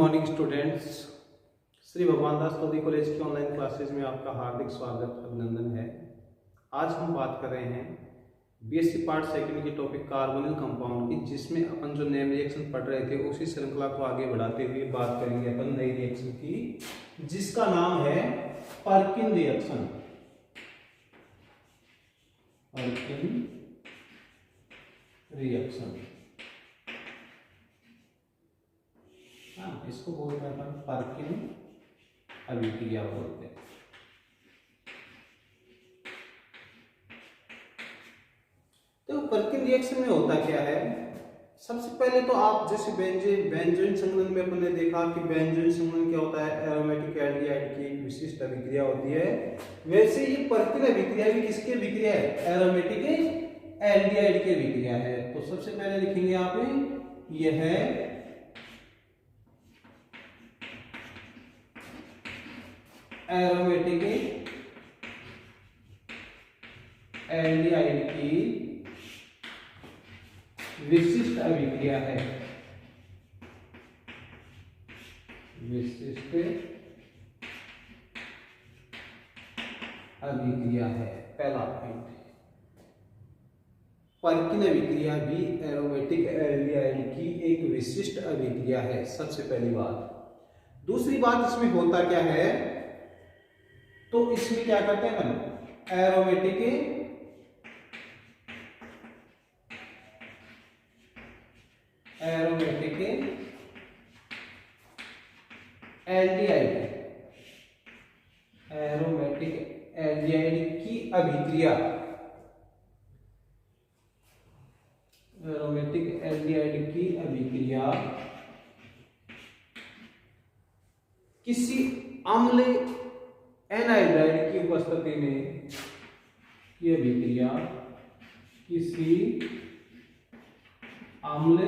Morning students. Shri Bhagwan Das public college की online classes में आपका हार्दिक स्वागत अभिनंदन है। आज हम बात कर रहे हैं बीएससी पार्ट सेकंड के टॉपिक कार्बोनिल कंपाउंड की, जिसमें अपन जो नेम रिएक्शन पढ़ रहे थे उसी श्रृंखला को आगे बढ़ाते हुए बात करेंगे अपन नई रिएक्शन की, जिसका नाम है पर्किन रिएक्शन। पर्किन रिएक्शन, इसको बोलते हैं अपन पर्किन अभिक्रिया बोलते हैं। तो पर्किन रिएक्शन में होता क्या है, सबसे पहले तो आप जैसे बेंजोइन संघनन में अपन ने देखा कि बेंजोइन संघनन क्या होता है, एरोमेटिक एल्डिहाइड की एक विशिष्ट अभिक्रिया होती है। वैसे ये पर्किन अभिक्रिया भी किसकी अभिक्रिया है, एरोमेटिक एल्डिहाइड की अभिक्रिया है। तो सबसे पहले लिखेंगे आप यह है एरोमेटिक एल्डिहाइड की विशिष्ट अभिक्रिया है। विशिष्ट अभिक्रिया है पहला पॉइंट। पर्किन अभिक्रिया भी एरोमेटिक एल्डिहाइड की एक विशिष्ट अभिक्रिया है, सबसे पहली बात। दूसरी बात, इसमें होता क्या है, तो इसमें क्या करते हैं अपन, एरोमेटिक एल्डिहाइड की अभिक्रिया, एरोमेटिक एल्डिहाइड की अभिक्रिया किसी अम्ल एनहाइड्राइड की उपस्थिति में, ये अभिक्रिया किसी अम्ल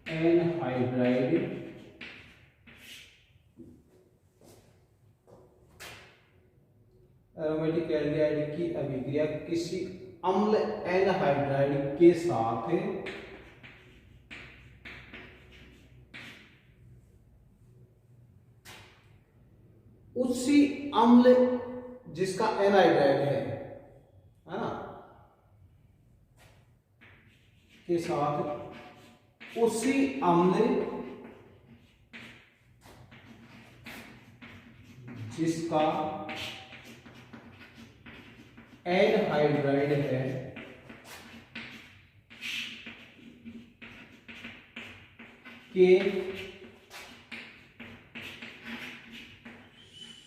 एनहाइड्राइड एरोमेटिक एल्डिहाइड की अभिक्रिया किसी अम्ल एनहाइड्राइड के साथ उसी अम्ल जिसका एनहाइड्राइड है ना, के साथ उसी अम्ल जिसका एनहाइड्राइड है के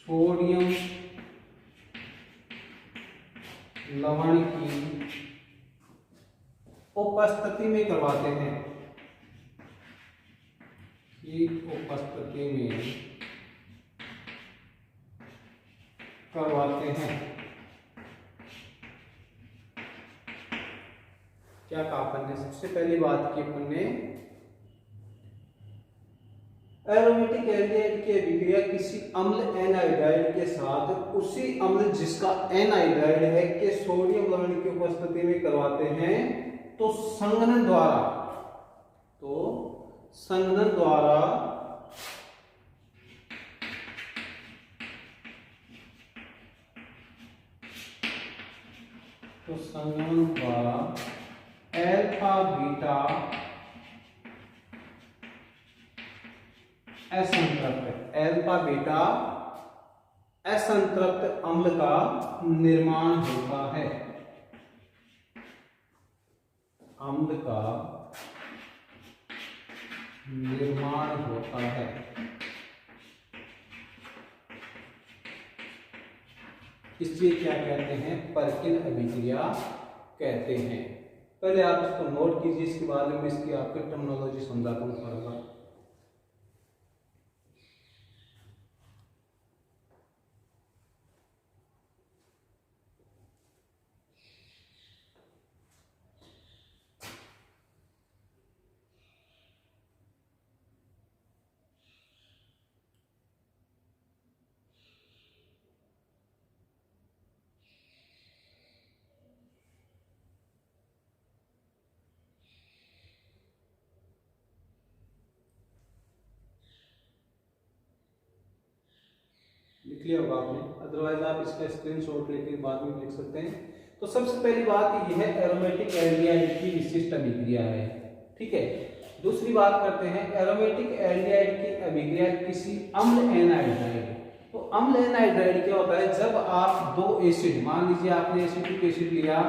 सोडियम लवण की उपस्थिति में करवाते हैं, की उपस्थिति में करवाते हैं। क्या कहा अपन ने, सबसे पहली बात की अपन ने एरोमेटिक एल्डिहाइड की अभिक्रिया किसी अम्ल एनहाइड्राइड के साथ उसी अम्ल जिसका एनहाइड्राइड है के सोडियम लवण की उपस्थिति में करवाते हैं। तो संघनन द्वारा संघनन द्वारा अल्फा बीटा असंतृप्त, अल्फा बीटा असंतृप्त अम्ल का निर्माण होता है। अम्ल का निर्माण होता है। इसलिए क्या कहते हैं, पर्किन अभिक्रिया कहते हैं। पहले आप इसको नोट कीजिए, इसके बाद में इसकी आपको टर्मिनोलॉजी समझाता हूं थोड़ा सा। लिया होगा आपने, अदरवाइज आप इसका स्क्रीनशॉट लेके बाद में लिख सकते हैं। तो सबसे पहली बात यह है एरोमेटिक एल्डिहाइड की विशिष्ट अभिक्रिया है, ठीक है। दूसरी बात करते हैं एरोमेटिक एल्डिहाइड की अभिक्रिया किसी अम्ल एनहाइड्राइड। तो अम्ल एनहाइड्राइड क्या होता है, जब आप दो एसिड, मान लीजिए आपने एसिटिक एसिड लिया,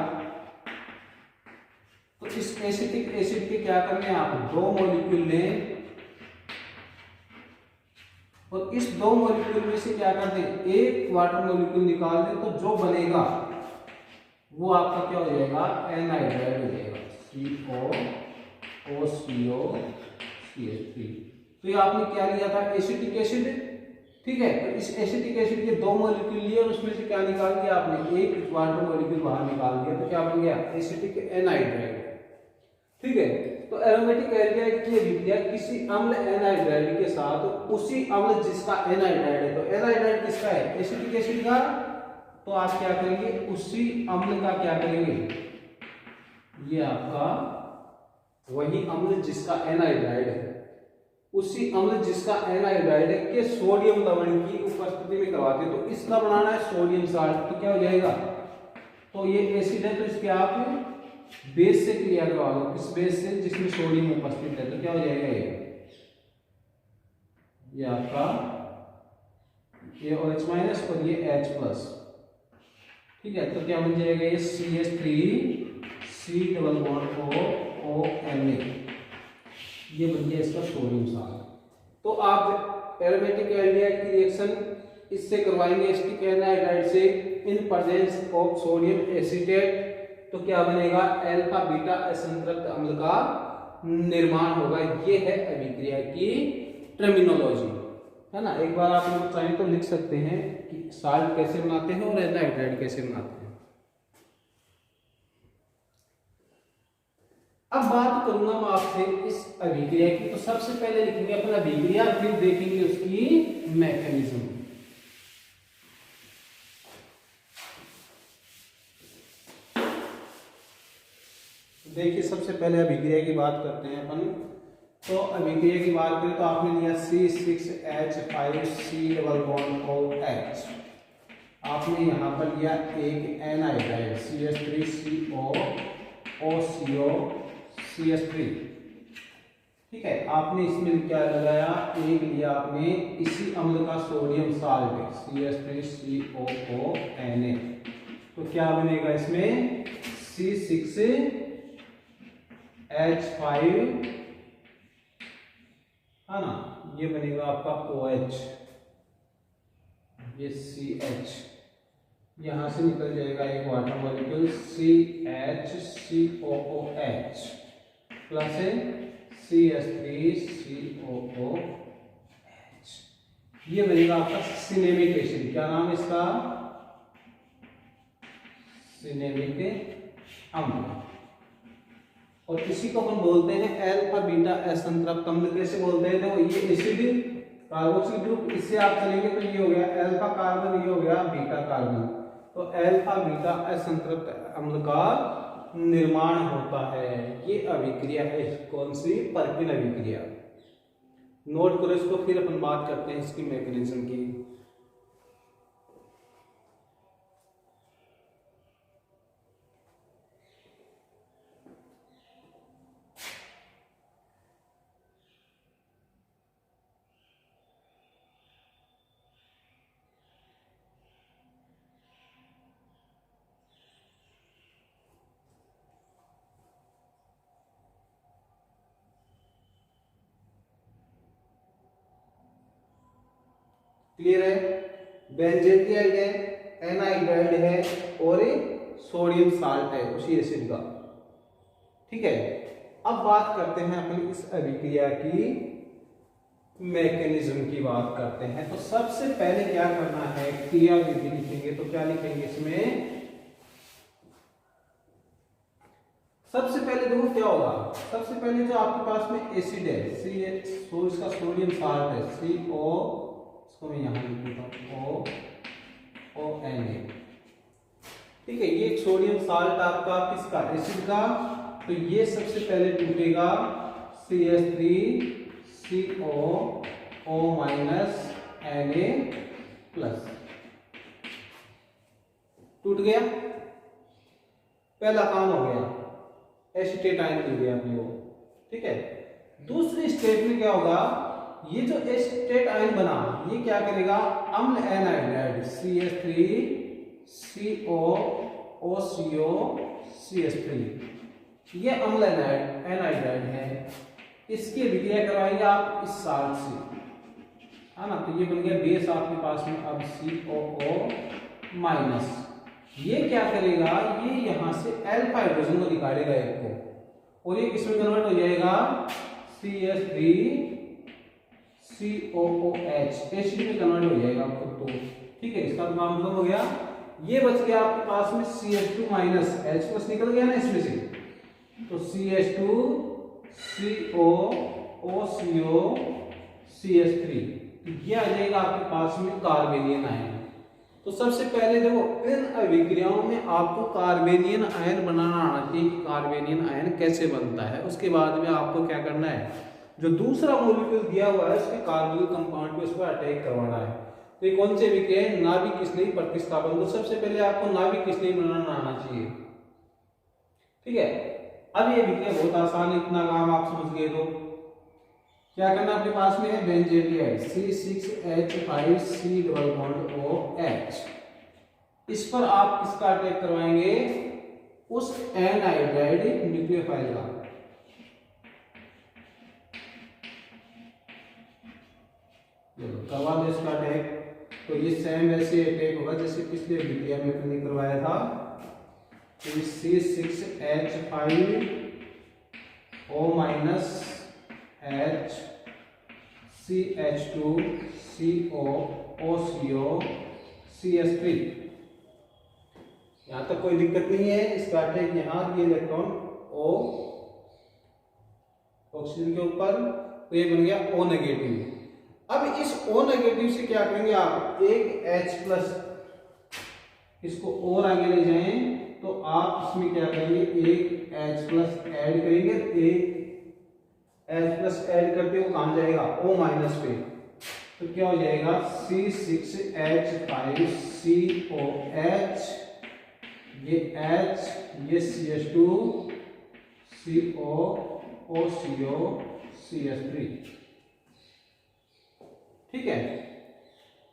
तो इस एसिटिक एसिड के क्या करने हैं, आप दो मॉलिक्यूल लें और इस दो मॉलिक्यूल में से क्या कर दें, एक वाटर मॉलिक्यूल निकाल दें, तो जो बनेगा वो आपका क्या हो जाएगा, एनहाइड्राइड हो जाएगा, COOCO3। तो ये आपने क्या लिया था, एसिटिक एसिड, ठीक है। तो इस एसिटिक एसिड के दो मॉलिक्यूल लिए और उसमें से क्या निकाल दिया आपने, एक वाटर मॉलिक्यूल बाहर निकाल दिया, तो क्या बन गया, एसिटिक एनहाइड्राइड, ठीक है। तो एरोमेटिक एल्डिहाइड की अभिक्रिया किसी अम्ल एनहाइड्राइड के साथ, उसी अम्ल जिसका एनहाइड्राइड है, तो एनहाइड्राइड किसका है, एसिटिक एसिड का, तो आप क्या करेंगे, उसी अम्ल का क्या करेंगे, ये आपका वही अम्ल जिसका एनहाइड्राइड है, उसी अम्ल जिसका एनहाइड्राइड है के सोडियम लवण की उपस्थिति में करवाते हैं। तो इसका बनाना है सोडियम साल्ट, तो क्या हो जाएगा, तो ये एसिड है तो इसके आप बेस से क्रिया करवा लो, किस बेस से, जिसमें सोडियम उपस्थित है, तो क्या हो जाएगा, ये आपका ये OH माइनस और ये H प्लस, ठीक है। तो क्या बन जाएगा, ये CH3C डबल बॉन्ड ONA, ये बन गया इसका सोडियम साल्ट। तो आप एरोमेटिक एल्डिहाइड की रिएक्शन इससे करवाएंगे, एसिटिक एनहाइड्राइड से, in presence of sodium acetate, तो क्या बनेगा, अल्फा बीटा असंतृप्त अम्ल का निर्माण होगा। ये है अभिक्रिया की टर्मिनोलॉजी, है ना। एक बार आप लोग चाहें तो लिख सकते हैं कि साल्ट कैसे बनाते हैं और एनहाइड्राइड कैसे बनाते हैं। अब बात करूंगा मैं आपसे इस अभिक्रिया की। तो सबसे पहले लिखेंगे अपना अभिक्रिया, फिर देखेंगे उसकी मैकेनिज्म। देखिए सबसे पहले अभिक्रिया की बात करते हैं अपन। तो अभिक्रिया की बात करें तो आपने लिया C6H5C डबल बॉन्ड OH, आपने यहाँ पर लिया एक एनहाइड्राइड CH3CO3, ठीक है। आपने इसमें क्या लगाया, एक लिया आपने इसी अम्ल का सोडियम साल्ट CH3COONA, तो क्या बनेगा इसमें C6H5, है ना, ये बनेगा आपका OH, ये CH, यहां से निकल जाएगा एक water molecule CHCOOH plus CH3COOH, ये बनेगा आपका सिनेमिक एसिड। क्या नाम है इसका, सिनेमिक अम्ल। और इसी को अपन बोलते हैं अल्फा बीटा असंतृप्त अम्ल। कैसे बोलते हैं, तो ये एसिड कार्बोक्सिल ग्रुप, इससे आप चलेंगे तो ये हो गया अल्फा कार्बन, ये हो गया बीटा कार्बन, तो अल्फा बीटा असंतृप्त अम्ल का निर्माण होता है। ये अभिक्रिया है, कौन सी, पर्किन अभिक्रिया। नोट करो इसको, फिर अपन बात करते हैं इसकी मैकेनिज्म की। क्लियर है, बेंजीन है, एनहाइड्राइड है और सोडियम साल्ट है उसी एसिड का, ठीक है। अब बात करते हैं अपन इस अभिक्रिया की मैकेनिज्म की बात करते हैं। तो सबसे पहले क्या करना है, क्रिया विधि लिखेंगे, तो क्या लिखेंगे इसमें, सबसे पहले देखो क्या होगा, सबसे पहले जो आपके पास में एसिड है CH, इसका सोडियम साल्ट है CO, इसको मैं यहां लिख देता हूं ONA, ठीक है। ये एक सोडियम साल्ट आपका किसका, एसिड का, तो ये सबसे पहले टूटेगा CH3CO O- Na+, टूट गया, पहला काम हो गया, एसीटेट आयन मिल गया अपने को। ठीक है, दूसरी स्टेट में क्या होगा, ये जो एसीटेट आयन बना ये क्या करेगा, अम्ल एनाइड्राइड CH3COOCO ये अम्ल एनाइड्राइड है, इसकी अभिक्रिया करवाएंगे आप इस साल्ट से, है ना। तो ये बन गया बेस आपके पास में अब COO माइनस। ये क्या करेगा, ये यहां से अल्फा हाइड्रोजन को निकालेगा एक को, और ये किसमें कन्वर्ट हो जाएगा, CH3COOH एसिड में कन्वर्ट हो जाएगा खुद तो। ठीक है, इसका काम खत्म हो गया। ये बच गया आपके पास में CH2 माइनस, H प्लस निकल गया ना इसमें से, तो CH2COOCOCH3 ये आ जाएगा आपके पास में कार्बेनियन आयन। तो सबसे पहले देखो इन अभिक्रियाओं में आपको कार्बेनियन आयन बनाना आना चाहिए कि कार्बेनियन आयन कैसे बनता है। उसके बाद में आपको क्या करना है, जो दूसरा मॉलिक्यूल दिया हुआ है उसके कार्बोनिल कंपाउंड पे उसको अटैक करवाना है। तो ये कौन सी अभिक्रिया है, नाभिक स्नेही प्रतिस्थापन। तो सबसे पहले आपको नाभिक स्नेही बनाना आना चाहिए। ठीक है, अब ये अभिक्रिया बहुत आसान है, इतना काम आप समझ गए। तो क्या करना आपके पास में है, बेंजीन C6H5C≡OH। इस पर आप किसका अटैक करवाएंगे, उस एनाइड्राइड न्यूक्लियोफाइल का। करवा दो इसका अटैक। तो ये सेम वैसे अटैक होगा जैसे पिछले अभिक्रिया में अपने करवाया था। तो C6H5O माइनस H CH2COOCOCH3। यहां तक कोई दिक्कत नहीं है। इसका अटैक यहाँ, ये इलेक्ट्रॉन O ऑक्सीजन के ऊपर, तो ये बन गया O नेगेटिव। अब इस O नेगेटिव से क्या करेंगे आप, एक H प्लस, इसको और आगे ले जाएं तो आप इसमें क्या करेंगे, एक H प्लस ऐड करेंगे। एक H प्लस ऐड करते हो कहां जाएगा, O माइनस पे। तो क्या हो जाएगा, C6H5COH, ये H, ये CH2COOCOCH3। ठीक है,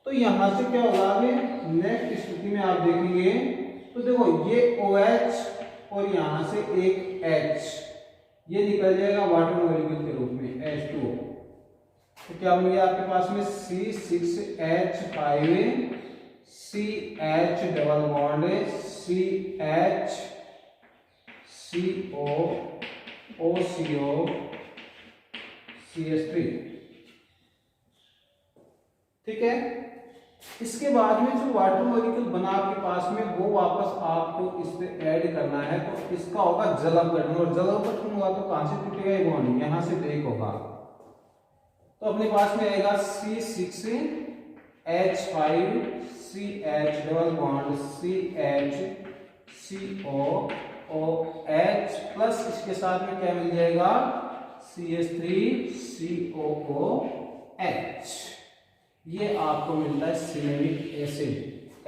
तो यहां से क्या होगा, नेक्स्ट स्थिति में आप देखेंगे तो देखो ये OH और यहां से एक H, ये निकल जाएगा वाटर मॉलिक्यूल के रूप में H2O। तो क्या बन गया आपके पास में C6H5CH डबल बॉन्ड CH3। ठीक है, इसके बाद में जो वाटर मॉलिक्यूल बना आपके पास में वो वापस आपको इस पे ऐड करना है। तो इसका होगा जल अपघटन, और जल अपघटन हुआ तो कहां से टूटेगा ये बॉन्ड, यहां से ब्रेक होगा। तो अपने पास में आएगा C6H5CH double bond CHCOOH plus इसके साथ में क्या मिल जाएगा, CH3COOH। ये आपको मिलता है सिनेमिक एसिड,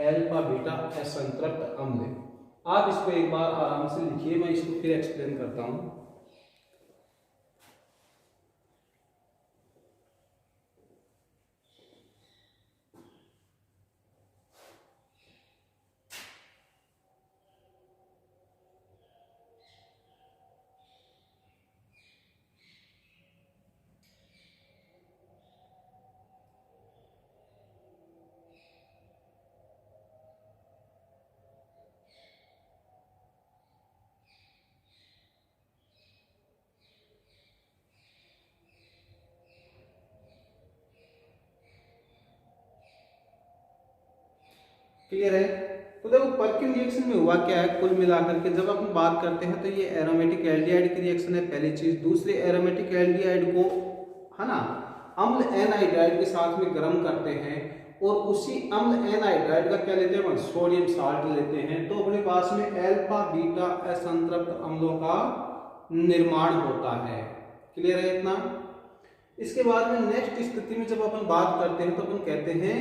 अल्फा बीटा असंतृप्त अम्ल। आप इसको एक बार आराम से लिखिए, मैं इसको फिर एक्सप्लेन करता हूं। क्लियर है। तो देखो पर्किन रिएक्शन में हुआ क्या है, कुल मिलाकर के जब अपन बात करते हैं तो ये एरोमेटिक एल्डिहाइड की रिएक्शन है पहली चीज। दूसरे एरोमेटिक एल्डिहाइड को, है ना, अम्ल एनहाइड्राइड के साथ में गर्म करते हैं और उसी अम्ल एनहाइड्राइड का क्या लेते हैं, सोडियम साल्ट लेते हैं। तो अपने पास में अल्फा बीटा असंतृप्त अम्लों का निर्माण होता है। क्लियर है इतना। इसके बाद में नेक्स्ट स्थिति में जब अपन बात करते हैं तो अपन कहते हैं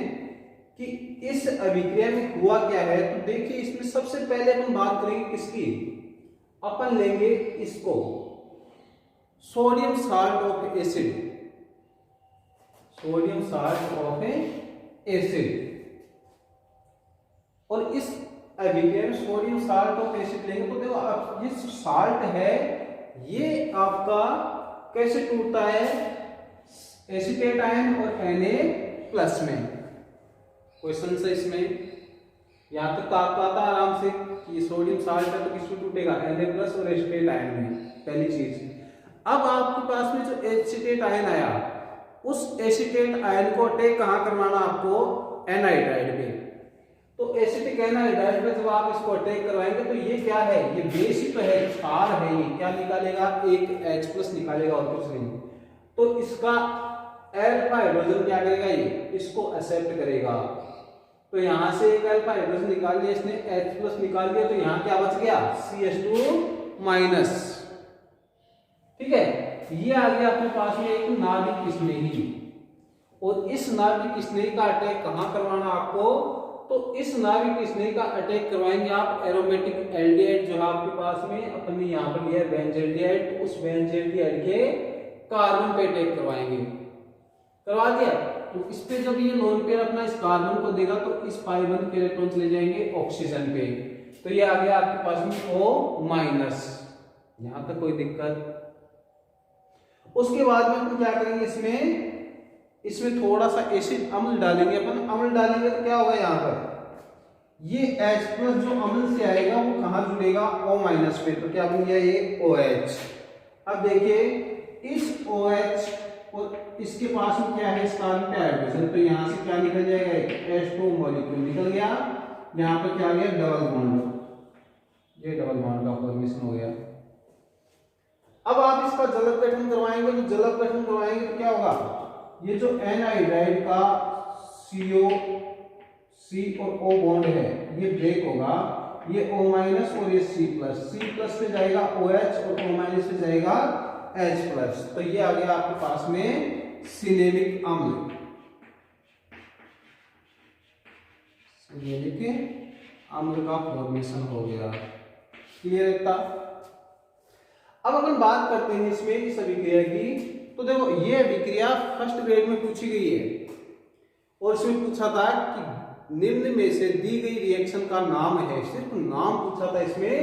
कि इस अभिक्रिया में हुआ क्या है। तो देखिए इसमें सबसे पहले अपन बात करेंगे किसकी, अपन लेंगे इसको sodium salt of acid, sodium salt of acid. और इस अभिक्रिया में सोडियम साल्ट ऑफ एसिड लेंगे तो देखो अब ये साल्ट है ये आपका कैसे टूटता है, एसीटेट आयन और Na+ में। क्वेश्चन से इसमें यहां तक तो आपको आता आराम से कि सोडियम साल्ट है तो किसमें टूटेगा, Na+ और एसीटेट आयन में, पहली चीज। अब आपके पास में जो एसीटेट आयन आया, उस एसीटेट आयन को अटैक कहां करवाना आपको, एनहाइड्राइड पे। तो एसिटिक एनहाइड्राइड पे जब आप इसको अटैक करवाएंगे तो ये क्या है, ये बेस ही तो है, क्षार है, ये क्या निकालेगा, एक H+ निकालेगा और कुछ नहीं। तो इसका अल्फा हाइड्रोजन क्या करेगा, ये इसको एक्सेप्ट करेगा। तो यहां से एक अल्फा हाइड्रोजन निकाल लिया इसने, H+ निकाल दिया, तो यहां क्या बच गया, CH2-। ठीक है, ये आ गया अपने पास में एक नाभिक स्नेही। और इस नाभिक स्नेही का अटैक कहां करवाना आपको, तो इस नाभिक स्नेही का अटैक करवाएंगे आप एरोमेटिक एल्डिहाइड, जो आपके पास में अपन ने यहां पर लिया बेंजल्डिहाइड, तो उस बेंजल्डिहाइड के कार्बन पे अटैक करवाएंगे। करवा दिया तो इस पे जब ये लोन पेयर अपना इस कार्बन को देगा तो इस पाई बंद के इलेक्ट्रॉन चले जाएंगे ऑक्सीजन पे। तो ये आ गया आपके पास में O-। यहां तक कोई दिक्कत। उसके बाद में अपन क्या करेंगे, इसमें थोड़ा सा एसिड अम्ल डालेंगे। अपन अम्ल डालेंगे तो क्या होगा, यहाँ पर ये H+ जो अम्ल से आएगा वो कहां जुड़ेगा, O- पे। तो क्या बन गया ये OH। अब देखिए इस OH और इसके पास में क्या है, इस कार्बन पे हाइड्रोजन, तो यहां से क्या निकल जाएगा, एक H2 मॉलिक्यूल निकल गया। यहां पर क्या आ गया, डबल बॉन्ड, ये डबल बॉन्ड का फॉर्मेशन हो गया। अब आप इसका जलक गठन करवाएंगे, तो जलक गठन करवाएंगे तो क्या होगा, ये जो एनहाइड्राइड का CO C और O बॉन्ड है ये ब्रेक होगा, ये O- और ये C+ पे जाएगा OH और O- पे जाएगा H+। तो ये आ गया आपके पास में सिनेमिक अम्ल, सिनेमिक अम्ल का फॉर्मेशन हो गया। क्लियर है। अब अगर बात करते हैं इसमें इस अभिक्रिया की, तो देखो ये अभिक्रिया फर्स्ट ग्रेड में पूछी गई है और इसमें पूछा था कि निम्न में से दी गई रिएक्शन का नाम है, सिर्फ नाम पूछा था इसमें।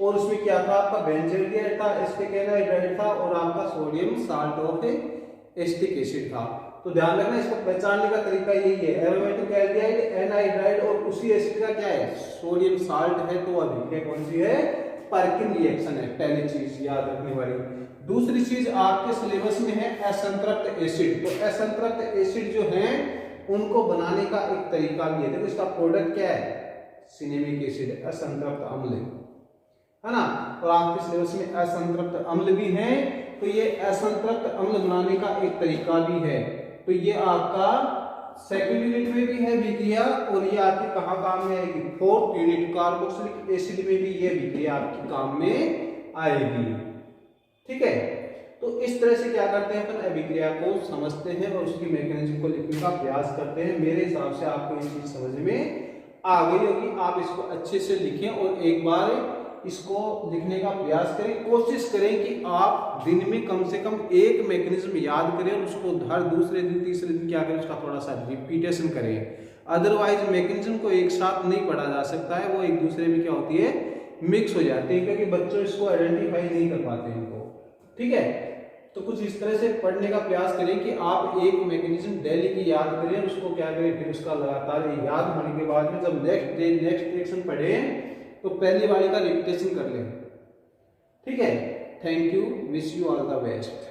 और उसमें क्या था, आपका बेंजल्डिहाइड था, एसिटिक एनहाइड्राइड था और आपका sodium salt of acetic acid था। तो ध्यान रखना, इसको पहचानने का तरीका यही है, एरोमेटिक एल्डिहाइड, एनहाइड्राइड और उसी एसिड का क्या है, सोडियम साल्ट है। तो अभिक्रिया कौन सी है, पर्किन रिएक्शन है, पहली चीज याद रखने वाली। दूसरी चीज आपके सिलेबस में है असंतृप्त एसिड। तो असंतृप्त एसिड जो है उनको बनाने का एक तरीका भी है। देखो इसका प्रोडक्ट क्या है, सिनेमिक एसिड, असंतृप्त अम्ल है ना। और आपके सिलेबस में असंतृप्त अम्ल भी है, तो ये असंतृप्त अम्ल बनाने का एक तरीका भी है। तो ये आपका सेकंड यूनिट में भी है विक्रिया, और ये आपके कहाँ काम में आएगी, फोर्थ यूनिट कार्बोक्सिलिक एसिड में भी ये विक्रिया आपके काम में आएगी। ठीक है, तो इस तरह से क्या करते हैं अपन अभिक्रिया को समझते हैं और उसकी मैकेनिज्म को लिखने का प्रयास करते हैं। मेरे हिसाब से आपको ये चीज समझ में आ गई होगी। आप इसको अच्छे से लिखें और एक बार इसको लिखने का प्रयास करें। कोशिश करें कि आप दिन में कम से कम एक मैकेनिज्म याद करें और उसको हर दूसरे दिन तीसरे दिन क्या करें, उसका थोड़ा सा रिपीटेशन करें। अदरवाइज मैकेनिज्म को एक साथ नहीं पढ़ा जा सकता है, वो एक दूसरे में क्या होती है, मिक्स हो जाती है, क्योंकि बच्चों इसको आइडेंटिफाई नहीं कर पाते इनको। ठीक है, तो कुछ इस तरह से पढ़ने का प्रयास करें कि आप एक मैकेनिज्म डेली की याद करें, उसको क्या करें, फिर उसका लगातार याद होने के बाद में जब नेक्स्ट रिएक्शन पढ़ें तो पहली वाली का रिपीटेशन कर लें। ठीक है, thank you, wish you all the best.